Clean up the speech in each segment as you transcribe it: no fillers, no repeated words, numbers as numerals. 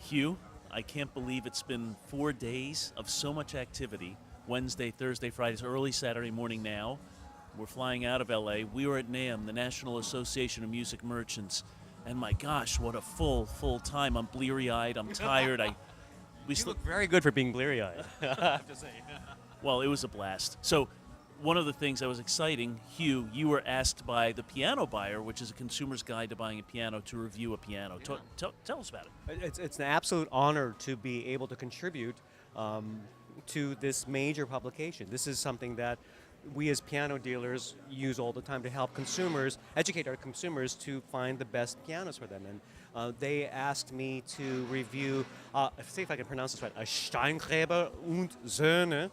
Hugh, I can't believe it's been 4 days of so much activity. Wednesday, Thursday, Friday, early Saturday morning now. We're flying out of LA. We were at NAMM, the National Association of Music Merchants. And my gosh, what a full time. I'm bleary-eyed. I'm tired. You look very good for being bleary-eyed, I have to say. Well, it was a blast. So one of the things that was exciting, Hugh, you were asked by the Piano Buyer, which is a consumer's guide to buying a piano, to review a piano. Yeah. Tell us about it. It's an absolute honor to be able to contribute to this major publication. This is something that we as piano dealers use all the time to help consumers, educate our consumers to find the best pianos for them. And they asked me to review, see if I can pronounce this right, a Steingräber und Söhne.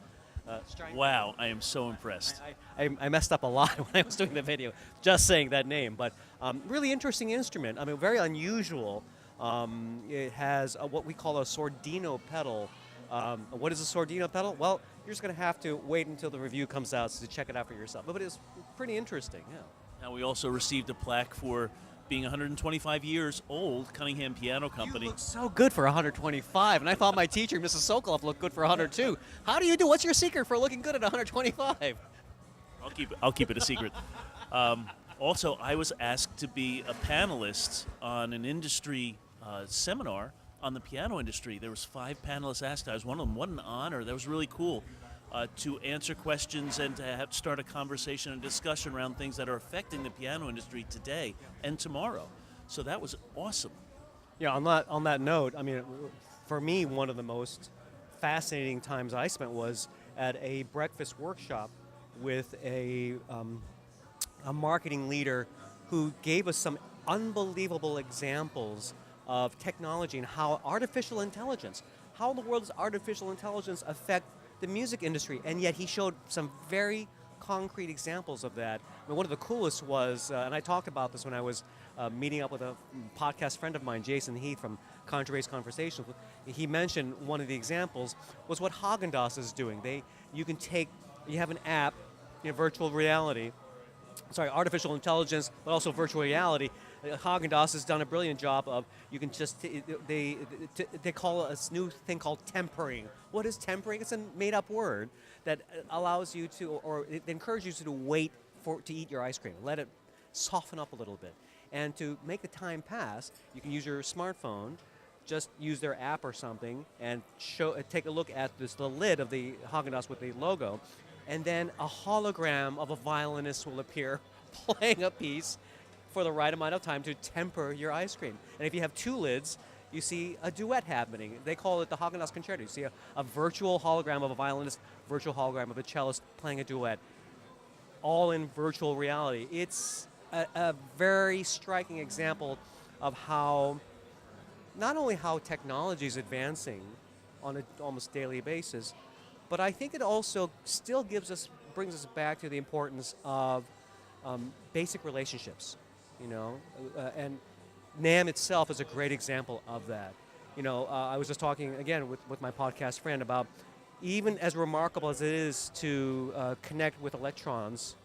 Wow, I am so impressed. I messed up a lot when I was doing the video, just saying that name. But really interesting instrument. I mean, very unusual. It has what we call a sordino pedal. What is a sordino pedal? Well, you're just going to have to wait until the review comes out to check it out for yourself. But it's pretty interesting, yeah. Now, we also received a plaque for being 125 years old, Cunningham Piano Company. You look so good for 125, and I thought my teacher, Mrs. Sokoloff, looked good for 102. How do you do? What's your secret for looking good at 125? I'll keep it a secret. Also, I was asked to be a panelist on an industry seminar on the piano industry. There was 5 panelists asked. I was one of them. What an honor. That was really cool to answer questions and to start a conversation and discussion around things that are affecting the piano industry today and tomorrow. So that was awesome. Yeah, on that note, I mean, for me, one of the most fascinating times I spent was at a breakfast workshop with a marketing leader who gave us some unbelievable examples of technology and how artificial intelligence, how in the world does artificial intelligence affect the music industry? And yet he showed some very concrete examples of that. I mean, one of the coolest was, and I talked about this when I was meeting up with a podcast friend of mine, Jason Heath from Contrabass Conversations. He mentioned one of the examples was what Haagen-Dazs is doing. You have an app, virtual reality, artificial intelligence, but also virtual reality. Haagen-Dazs has done a brilliant job of, you can just, they call it this new thing called tempering. What is tempering? It's a made-up word that allows you to, or it encourages you to wait to eat your ice cream. Let it soften up a little bit. And to make the time pass, you can use your smartphone, just use their app or something, and take a look at the lid of the Haagen-Dazs with the logo, and then a hologram of a violinist will appear playing a piece for the right amount of time to temper your ice cream. And if you have 2 lids, you see a duet happening. They call it the Haagen-Dazs Concerto. You see a virtual hologram of a violinist, virtual hologram of a cellist playing a duet, all in virtual reality. It's a very striking example of how, not only how technology is advancing on an almost daily basis, but I think it also still brings us back to the importance of basic relationships. And NAMM itself is a great example of that. I was just talking again with my podcast friend about, even as remarkable as it is to connect with electrons,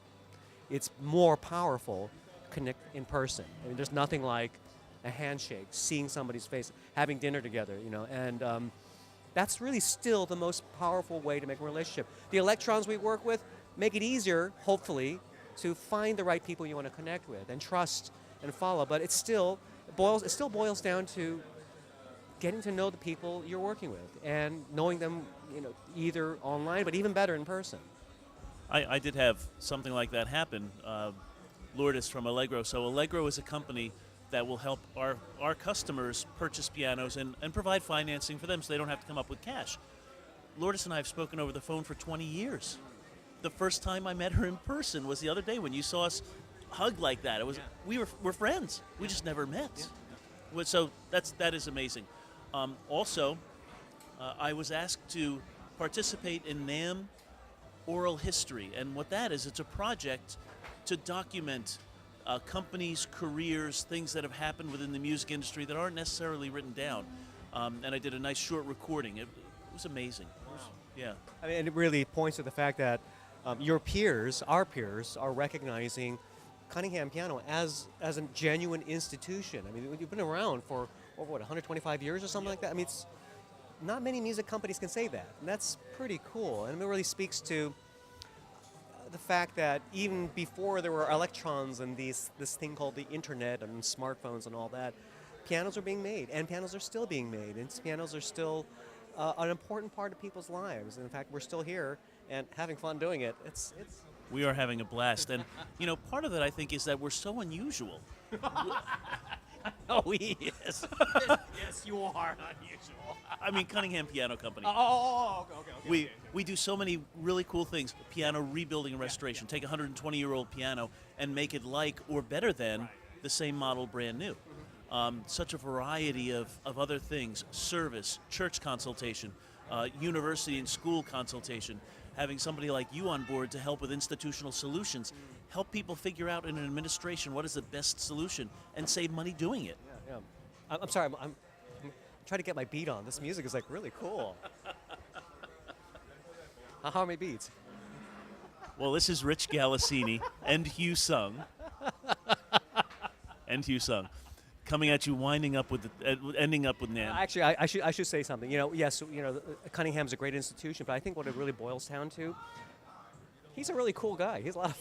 it's more powerful to connect in person. I mean, there's nothing like a handshake, seeing somebody's face, having dinner together, and that's really still the most powerful way to make a relationship. The electrons we work with make it easier, hopefully, to find the right people you want to connect with and trust and follow. But it still boils down to getting to know the people you're working with and knowing them, either online, but even better in person. I did have something like that happen. Lourdes from Allegro. So Allegro is a company that will help our customers purchase pianos and provide financing for them so they don't have to come up with cash. Lourdes and I have spoken over the phone for 20 years. The first time I met her in person was the other day when you saw us hug like that. It was we're friends. We just never met. Yeah. So that is amazing. Also, I was asked to participate in NAMM Oral History, and what that is, it's a project to document companies, careers, things that have happened within the music industry that aren't necessarily written down. And I did a nice short recording. It was amazing. Yeah. I mean, and it really points to the fact that your peers, our peers, are recognizing Cunningham Piano as a genuine institution. I mean, you've been around for over what 125 years or something like that. I mean, it's not many music companies can say that, and that's pretty cool. And it really speaks to the fact that even before there were electrons and this thing called the internet and smartphones and all that, pianos are being made, and pianos are still being made, and pianos are still an important part of people's lives. And in fact, we're still here and having fun doing it. We are having a blast, and part of it I think is that we're so unusual. Oh, yes. Yes, you are unusual. I mean, Cunningham Piano Company. Oh, okay. We do so many really cool things. Piano rebuilding and restoration. Take a 120-year-old piano and make it like or better than the same model brand new. Such a variety of other things. Service, church consultation, university and school consultation. Having somebody like you on board to help with institutional solutions. Help people figure out in an administration what is the best solution and save money doing it. Yeah. I'm sorry, I'm trying to get my beat on. This music is like really cool. How many beats? Well, this is Rich Galassini and Hugh Sung. Coming at you, winding up with ending up with NAMM. Actually, I should say something. Yes, Cunningham's a great institution, but I think what it really boils down to, he's a really cool guy. He's a lot of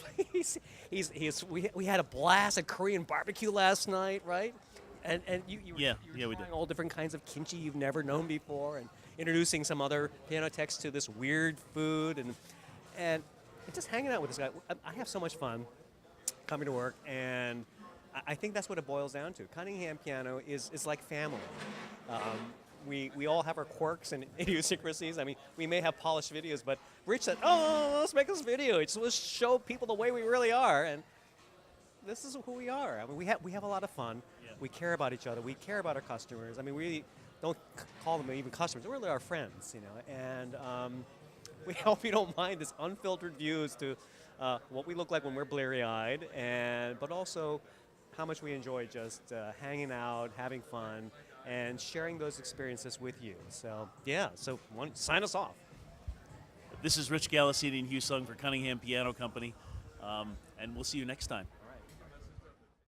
we had a blast at Korean barbecue last night, right? And you were we trying did. all different kinds of kimchi you've never known before, and introducing some other piano techs to this weird food, and just hanging out with this guy. I have so much fun coming to work, and I think that's what it boils down to. Cunningham Piano is like family. We all have our quirks and idiosyncrasies. I mean, we may have polished videos, but Rich said, "Oh, let's make this video. Let's show people the way we really are." And this is who we are. I mean, we have a lot of fun. Yeah. We care about each other. We care about our customers. I mean, we don't call them even customers. They're really our friends, And we hope you don't mind this unfiltered views to what we look like when we're bleary-eyed, but also how much we enjoy just hanging out, having fun, and sharing those experiences with you. So, sign us off. This is Rich Galassini and Hugh Sung for Cunningham Piano Company, and we'll see you next time.